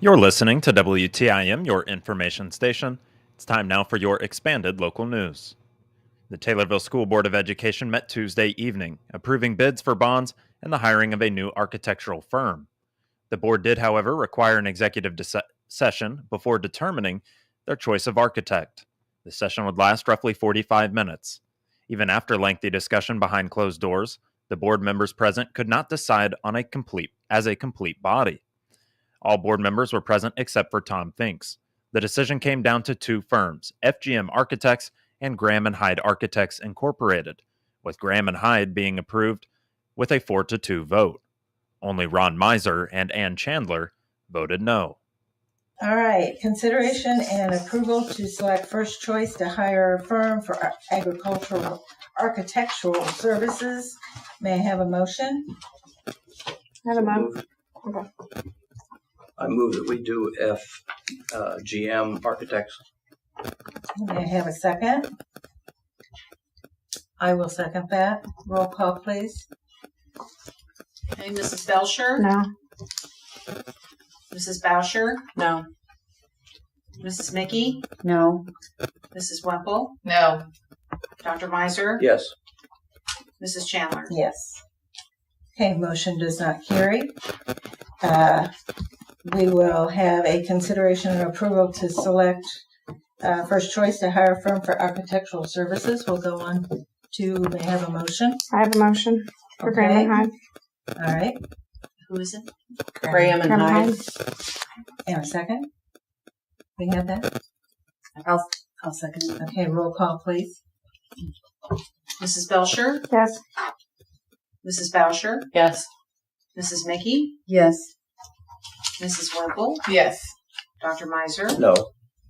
You're listening to WTIM, your information station. It's time now for your expanded local news. The Taylorville School Board of Education met Tuesday evening, approving bids for bonds and the hiring of a new architectural firm. The board did, however, require an executive session before determining their choice of architect. The session would last roughly 45 minutes. Even after lengthy discussion behind closed doors, the board members present could not decide on a complete body. All board members were present except for Tom Finks. The decision came down to two firms, FGM Architects and Graham and Hyde Architects Incorporated, with Graham and Hyde being approved with a 4-2 vote. Only Ron Miser and Ann Chandler voted no. All right, consideration and approval to select first choice to hire a firm for agricultural architectural services. May I have a motion? Okay. I move that we do FGM Architects. May I have a second? I will second that. Roll call, please. Okay, Mrs. Belcher? No. Mrs. Boucher? No. Mrs. Mickey? No. Mrs. Wemple? No. Dr. Miser? Yes. Mrs. Chandler? Yes. Okay, motion does not carry. We will have a consideration and approval to select first choice to hire a firm for architectural services. We'll go on to, may I have a motion? I have a motion for Okay. Graham and Hyde. All right. Who is it? Graham and Hyde. And a second? We have that? I'll second it. Okay, roll call, please. Mrs. Belcher? Yes. Mrs. Boucher? Yes. Mrs. Mickey? Yes. Mrs. Wemple? Yes. Dr. Miser? No.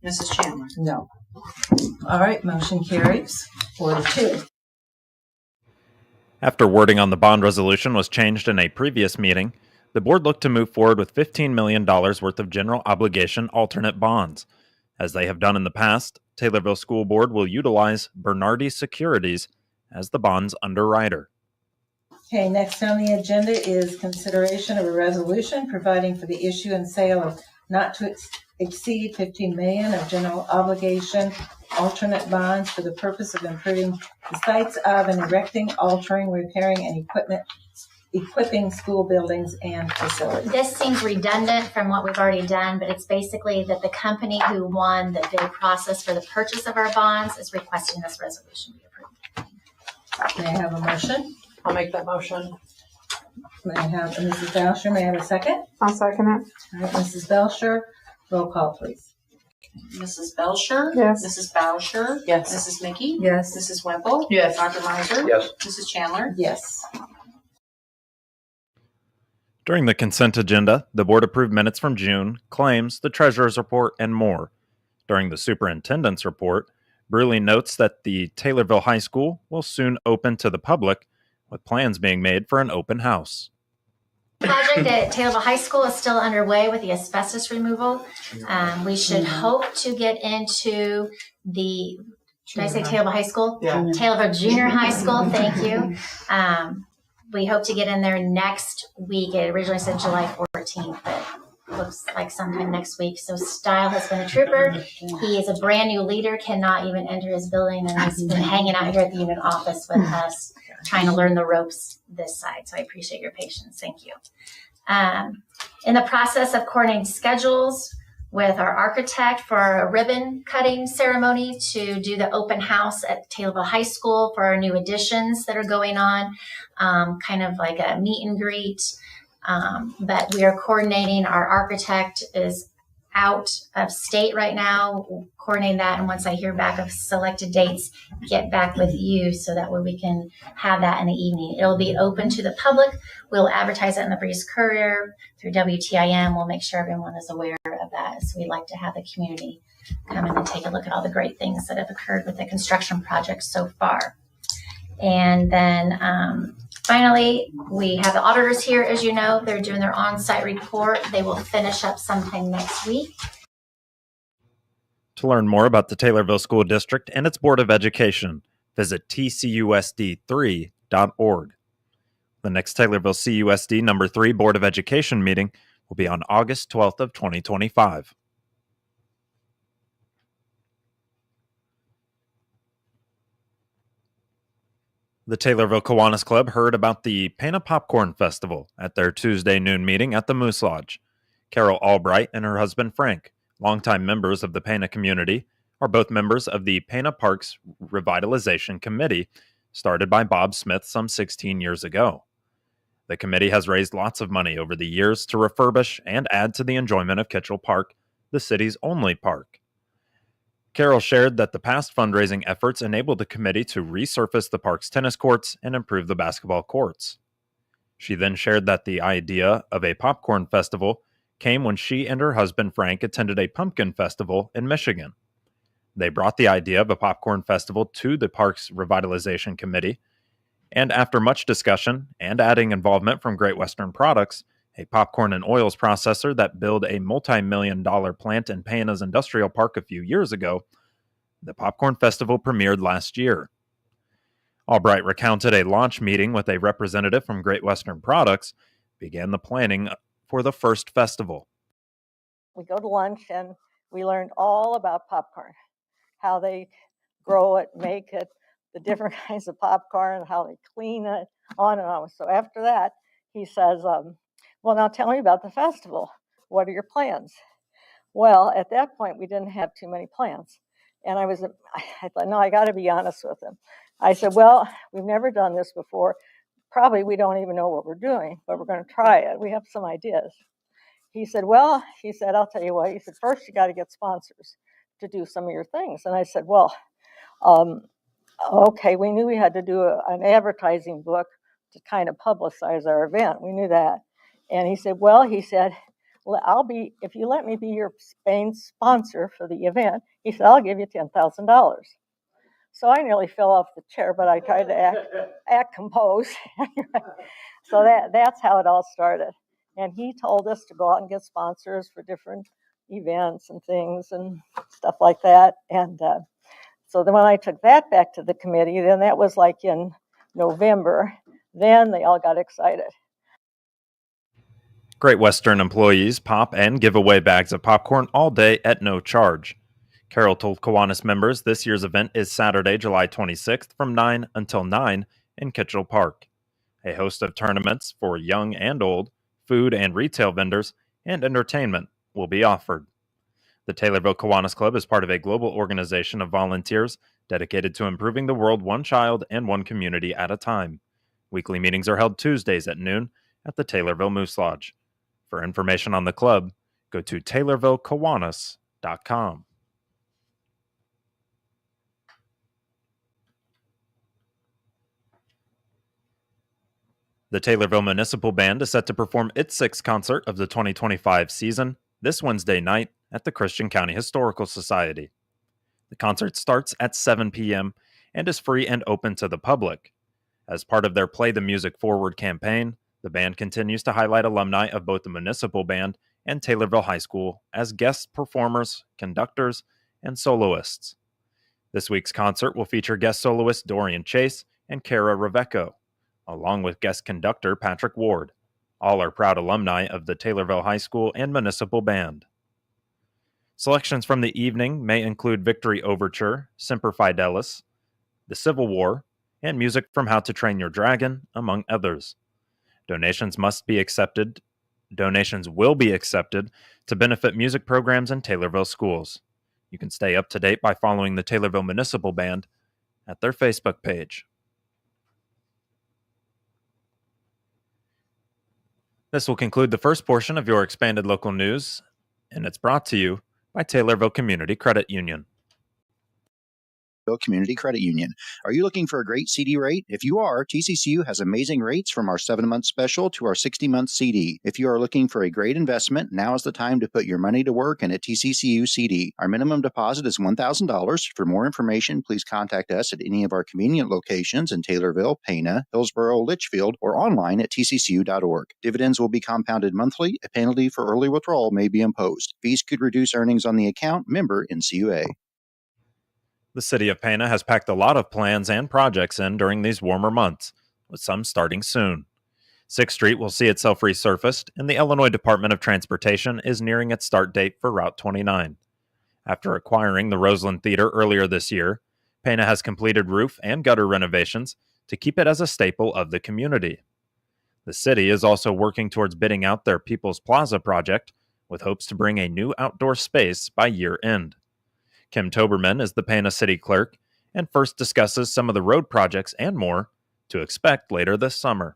Mrs. Chandler? No. All right, motion carries 4-2. After wording on the bond resolution was changed in a previous meeting, the board looked to move forward with $15 million worth of general obligation alternate bonds. As they have done in the past, Taylorville School Board will utilize Bernardi Securities as the bond's underwriter. Okay, next on the agenda is consideration of a resolution providing for the issue and sale of not to exceed $15 million of general obligation alternate bonds for the purpose of improving the sites of and erecting, altering, repairing, and equipping school buildings and facilities. This seems redundant from what we've already done, but it's basically that the company who won the bid process for the purchase of our bonds is requesting this resolution be approved. May I have a motion? I'll make that motion. May I have Mrs. Belcher? May I have a second? I'll second it. All right, Mrs. Belcher, roll call, please. Mrs. Belcher? Yes. Mrs. Boucher? Yes. Mrs. Mickey? Yes. Mrs. Wemple? Yes. Dr. Miser? Yes. Mrs. Chandler? Yes. During the consent agenda, the board approved minutes from June, claims, the treasurer's report, and more. During the superintendent's report, Bruley notes that the Taylorville High School will soon open to the public, with plans being made for an open house. Project at Taylorville High School is still underway with the asbestos removal. We should hope to get into the, did I say Taylorville High School? Yeah. Taylorville Junior High School, thank you. We hope to get in there next week. It originally said July 14th, but looks like sometime next week. So Style has been a trooper. He is a brand new leader, cannot even enter his building, and he's been hanging out here at the unit office with us, trying to learn the ropes this side. So I appreciate your patience. Thank you. In the process of coordinating schedules with our architect for a ribbon cutting ceremony to do the open house at Taylorville High School for our new additions that are going on, kind of like a meet and greet. But we are coordinating. Our architect is out of state right now, coordinating that. And once I hear back of selected dates, get back with you so that way we can have that in the evening. It'll be open to the public. We'll advertise it in the Breeze Courier through WTIM. We'll make sure everyone is aware of that. So we like to have the community come in and take a look at all the great things that have occurred with the construction project so far. And then finally, we have the auditors here. As you know, they're doing their on-site report. They will finish up sometime next week. To learn more about the Taylorville School District and its Board of Education, visit tcusd3.org. The next Taylorville CUSD number 3 Board of Education meeting will be on August 12th of 2025. The Taylorville Kiwanis Club heard about the Pana Popcorn Festival at their Tuesday noon meeting at the Moose Lodge. Carol Albright and her husband Frank, longtime members of the Pana community, are both members of the Pana Parks Revitalization Committee, started by Bob Smith some 16 years ago. The committee has raised lots of money over the years to refurbish and add to the enjoyment of Kitchell Park, the city's only park. Carol shared that the past fundraising efforts enabled the committee to resurface the park's tennis courts and improve the basketball courts. She then shared that the idea of a popcorn festival came when she and her husband Frank attended a pumpkin festival in Michigan. They brought the idea of a popcorn festival to the park's revitalization committee, and after much discussion and adding involvement from Great Western Products, a popcorn and oils processor that built a multi-million-dollar plant in Pana's industrial park a few years ago, the Popcorn Festival premiered last year. Albright recounted a launch meeting with a representative from Great Western Products began the planning for the first festival. We go to lunch and we learned all about popcorn, how they grow it, make it, the different kinds of popcorn, how they clean it, on and on. So after that, he says, well, now tell me about the festival. What are your plans? Well, at that point, we didn't have too many plans. And I thought, no, I got to be honest with him. I said, well, we've never done this before. Probably we don't even know what we're doing, but we're going to try it. We have some ideas. He said, I'll tell you what. He said, first, you got to get sponsors to do some of your things. And I said, well, okay, we knew we had to do an advertising book to kind of publicize our event. We knew that. And he said, if you let me be your main sponsor for the event, he said, I'll give you $10,000. So I nearly fell off the chair, but I tried to act composed. So that's how it all started. And he told us to go out and get sponsors for different events and things and stuff like that. And so then when I took that back to the committee, then that was like in November, then they all got excited. Great Western employees pop and give away bags of popcorn all day at no charge. Carol told Kiwanis members this year's event is Saturday, July 26th from 9 until 9 in Kitchell Park. A host of tournaments for young and old, food and retail vendors, and entertainment will be offered. The Taylorville Kiwanis Club is part of a global organization of volunteers dedicated to improving the world one child and one community at a time. Weekly meetings are held Tuesdays at noon at the Taylorville Moose Lodge. For information on the club, go to TaylorvilleKiwanis.com. The Taylorville Municipal Band is set to perform its sixth concert of the 2025 season this Wednesday night at the Christian County Historical Society. The concert starts at 7 p.m. and is free and open to the public. As part of their Play the Music Forward campaign, the band continues to highlight alumni of both the Municipal Band and Taylorville High School as guest performers, conductors, and soloists. This week's concert will feature guest soloist Dorian Chase and Kara Reveco, along with guest conductor Patrick Ward. All are proud alumni of the Taylorville High School and Municipal Band. Selections from the evening may include Victory Overture, Semper Fidelis, The Civil War, and music from How to Train Your Dragon, among others. Donations will be accepted to benefit music programs in Taylorville schools. You can stay up to date by following the Taylorville Municipal Band at their Facebook page. This will conclude the first portion of your expanded local news, and it's brought to you by Taylorville Community Credit Union. Community Credit Union. Are you looking for a great CD rate? If you are, TCCU has amazing rates from our 7-month special to our 60-month CD. If you are looking for a great investment, now is the time to put your money to work in a TCCU CD. Our minimum deposit is $1,000. For more information, please contact us at any of our convenient locations in Taylorville, Pana, Hillsborough, Litchfield, or online at tccu.org. Dividends will be compounded monthly. A penalty for early withdrawal may be imposed. Fees could reduce earnings on the account. Member NCUA. The city of Pana has packed a lot of plans and projects in during these warmer months, with some starting soon. 6th Street will see itself resurfaced, and the Illinois Department of Transportation is nearing its start date for Route 29. After acquiring the Roseland Theater earlier this year, Pana has completed roof and gutter renovations to keep it as a staple of the community. The city is also working towards bidding out their People's Plaza project, with hopes to bring a new outdoor space by year end. Kim Toberman is the Pana City Clerk and first discusses some of the road projects and more to expect later this summer.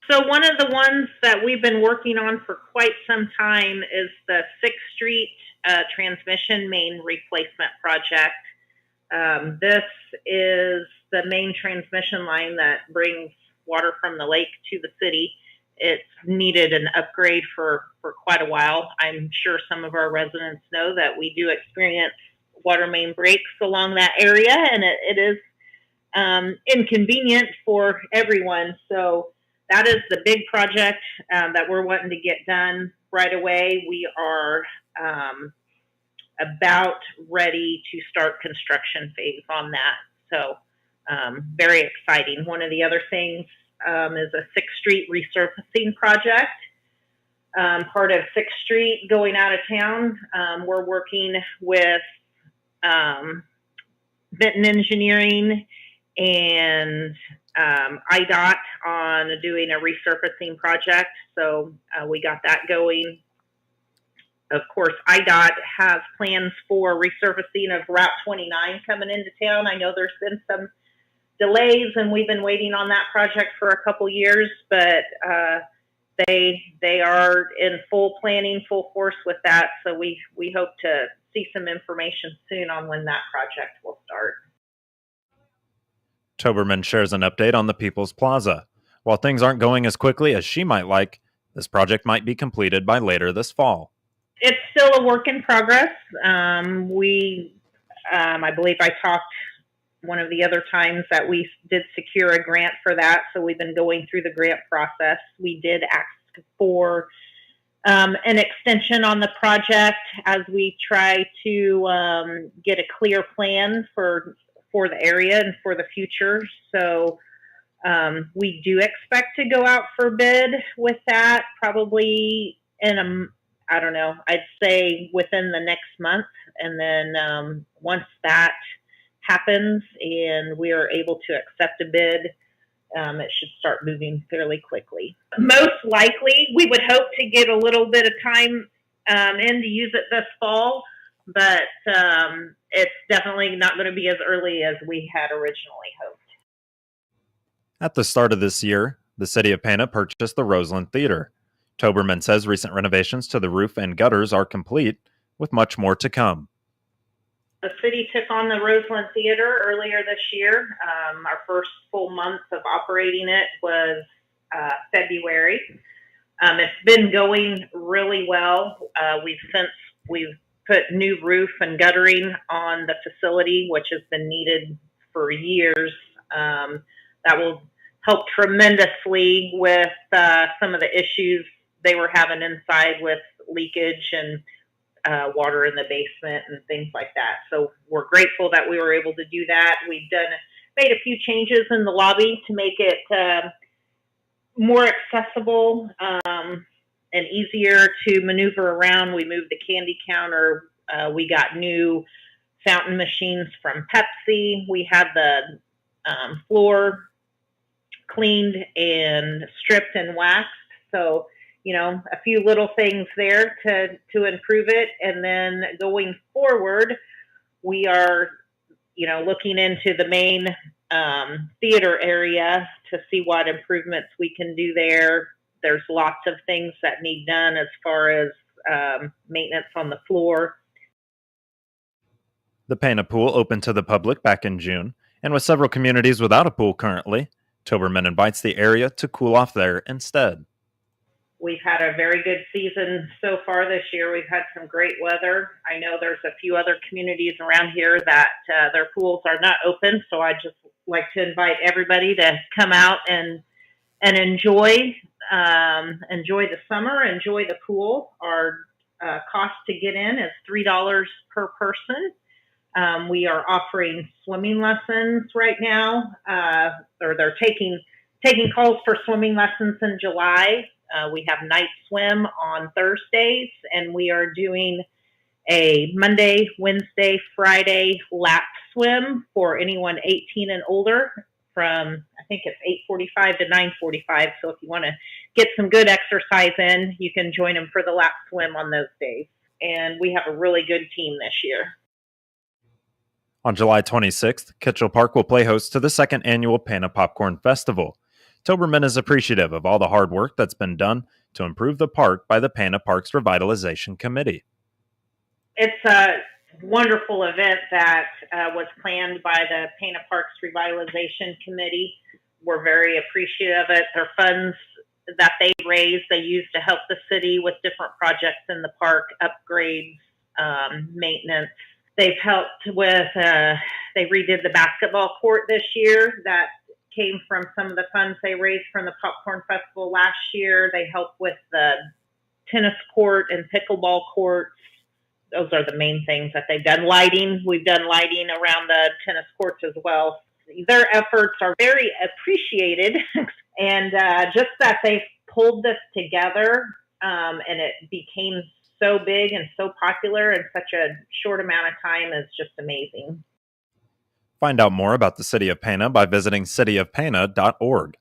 So one of the ones that we've been working on for quite some time is the 6th Street transmission main replacement project. This is the main transmission line that brings water from the lake to the city. It's needed an upgrade for quite a while. I'm sure some of our residents know that we do experience water main breaks along that area, and it is inconvenient for everyone. So that is the big project that we're wanting to get done right away. We are about ready to start construction phase on that. So very exciting. One of the other things is a 6th Street resurfacing project. Part of 6th Street going out of town. We're working with Benton Engineering and IDOT on doing a resurfacing project. So we got that going. Of course, IDOT has plans for resurfacing of Route 29 coming into town. I know there's been some delays, and we've been waiting on that project for a couple years, but they are in full planning, full force with that. So we hope to see some information soon on when that project will start. Toberman shares an update on the People's Plaza. While things aren't going as quickly as she might like, this project might be completed by later this fall. It's still a work in progress. I believe I talked one of the other times that we did secure a grant for that. So we've been going through the grant process. We did ask for an extension on the project as we try to get a clear plan for the area and for the future. So we do expect to go out for bid with that probably in I'd say within the next month. And then once that happens and we are able to accept a bid, it should start moving fairly quickly. Most likely, we would hope to get a little bit of time in to use it this fall, but it's definitely not going to be as early as we had originally hoped. At the start of this year, the city of Pana purchased the Roseland Theater. Toberman says recent renovations to the roof and gutters are complete, with much more to come. The city took on the Roseland Theater earlier this year. Our first full month of operating it was February. It's been going really well. We've put new roof and guttering on the facility, which has been needed for years. That will help tremendously with some of the issues they were having inside with leakage and water in the basement and things like that. So we're grateful that we were able to do that. We've made a few changes in the lobby to make it more accessible and easier to maneuver around. We moved the candy counter. We got new fountain machines from Pepsi. We had the floor cleaned and stripped and waxed. So, a few little things there to improve it. And then going forward, we are, looking into the main theater area to see what improvements we can do there. There's lots of things that need done as far as maintenance on the floor. The Pana Pool opened to the public back in June, and with several communities without a pool currently, Toberman invites the area to cool off there instead. We've had a very good season so far this year. We've had some great weather. I know there's a few other communities around here that their pools are not open, so I just like to invite everybody to come out and enjoy the summer, enjoy the pool. Our cost to get in is $3 per person. We are offering swimming lessons right now, or they're taking taking calls for swimming lessons in July. We have night swim on Thursdays, and we are doing a Monday, Wednesday, Friday lap swim for anyone 18 and older from, I think it's 8:45 to 9:45. So if you want to get some good exercise in, you can join them for the lap swim on those days. And we have a really good team this year. On July 26th, Kitchell Park will play host to the second annual Pana Popcorn Festival. Toberman is appreciative of all the hard work that's been done to improve the park by the Pana Parks Revitalization Committee. It's a wonderful event that was planned by the Pana Parks Revitalization Committee. We're very appreciative of it. Their funds that they raise, they use to help the city with different projects in the park, upgrades, maintenance. They've helped with, they redid the basketball court this year. That came from some of the funds they raised from the Popcorn Festival last year. They helped with the tennis court and pickleball courts. Those are the main things that they've done. Lighting, we've done lighting around the tennis courts as well. Their efforts are very appreciated, and just that they've pulled this together and it became so big and so popular in such a short amount of time is just amazing. Find out more about the City of Pana by visiting cityofpana.org.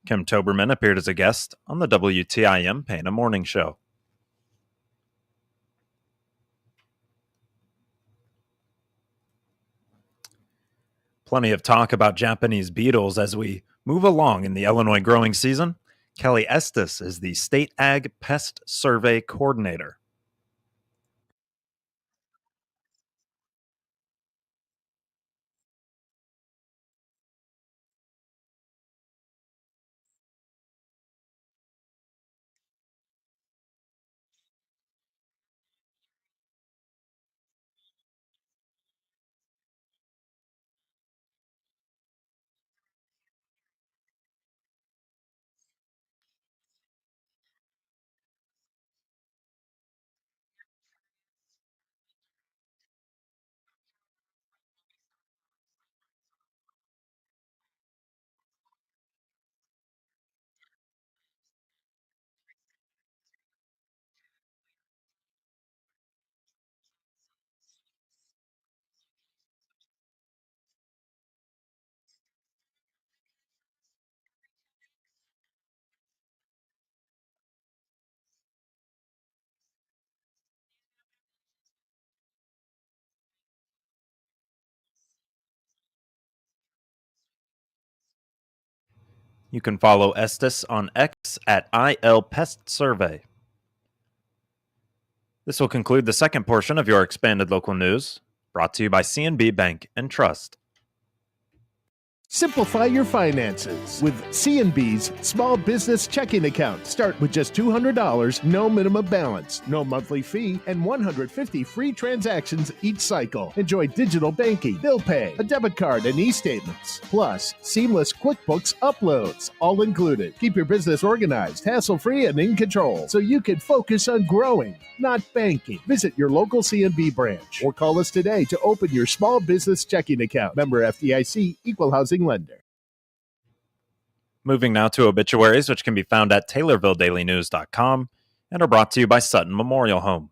Kim Toberman appeared as a guest on the WTIM Pana Morning Show. Plenty of talk about Japanese beetles as we move along in the Illinois growing season. Kelly Estes is the State Ag Pest Survey Coordinator. You can follow Estes on X at ILPestSurvey. This will conclude the second portion of your expanded local news, brought to you by CNB Bank and Trust. Simplify your finances with CNB's small business checking account. Start with just $200, no minimum balance, no monthly fee, and 150 free transactions each cycle. Enjoy digital banking, bill pay, a debit card, and e-statements. Plus, seamless QuickBooks uploads, all included. Keep your business organized, hassle-free, and in control so you can focus on growing, not banking. Visit your local CNB branch or call us today to open your small business checking account. Member FDIC, Equal Housing Lender. Moving now to obituaries, which can be found at TaylorvilleDailyNews.com and are brought to you by Sutton Memorial Home.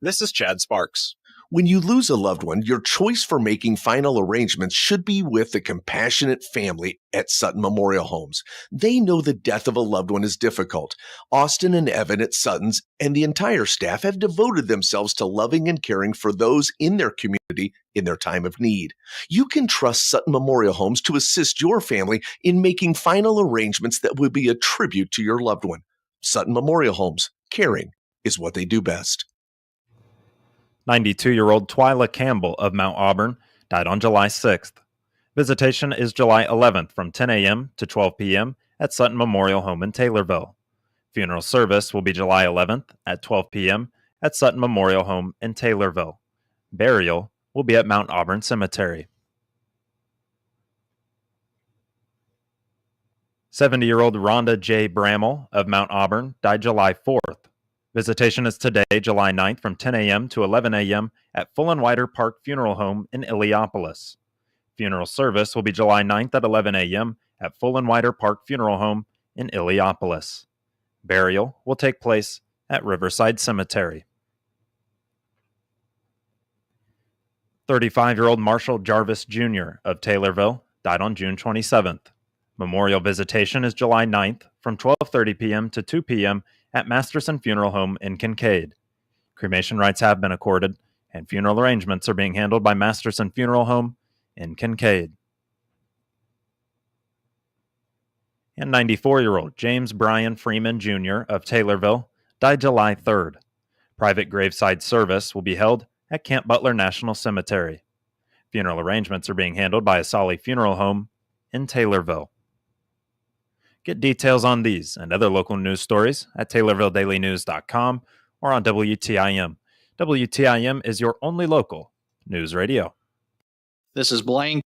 This is Chad Sparks. When you lose a loved one, your choice for making final arrangements should be with the compassionate family at Sutton Memorial Homes. They know the death of a loved one is difficult. Austin and Evan at Sutton's and the entire staff have devoted themselves to loving and caring for those in their community in their time of need. You can trust Sutton Memorial Homes to assist your family in making final arrangements that will be a tribute to your loved one. Sutton Memorial Homes, caring is what they do best. 92-year-old Twyla Campbell of Mount Auburn died on July 6th. Visitation is July 11th from 10 a.m. to 12 p.m. at Sutton Memorial Home in Taylorville. Funeral service will be July 11th at 12 p.m. at Sutton Memorial Home in Taylorville. Burial will be at Mount Auburn Cemetery. 70-year-old Rhonda J. Bramall of Mount Auburn died July 4th. Visitation is today, July 9th, from 10 a.m. to 11 a.m. at Full and Wider Park Funeral Home in Illiopolis. Funeral service will be July 9th at 11 a.m. at Full and Wider Park Funeral Home in Illiopolis. Burial will take place at Riverside Cemetery. 35-year-old Marshall Jarvis Jr. of Taylorville died on June 27th. Memorial visitation is July 9th from 12:30 p.m. to 2 p.m. at Masterson Funeral Home in Kincaid. Cremation rights have been accorded, and funeral arrangements are being handled by Masterson Funeral Home in Kincaid. And 94-year-old James Bryan Freeman Jr. of Taylorville died July 3rd. Private graveside service will be held at Camp Butler National Cemetery. Funeral arrangements are being handled by Asali Funeral Home in Taylorville. Get details on these and other local news stories at TaylorvilleDailyNews.com or on WTIM. WTIM is your only local news radio. This is Blaine.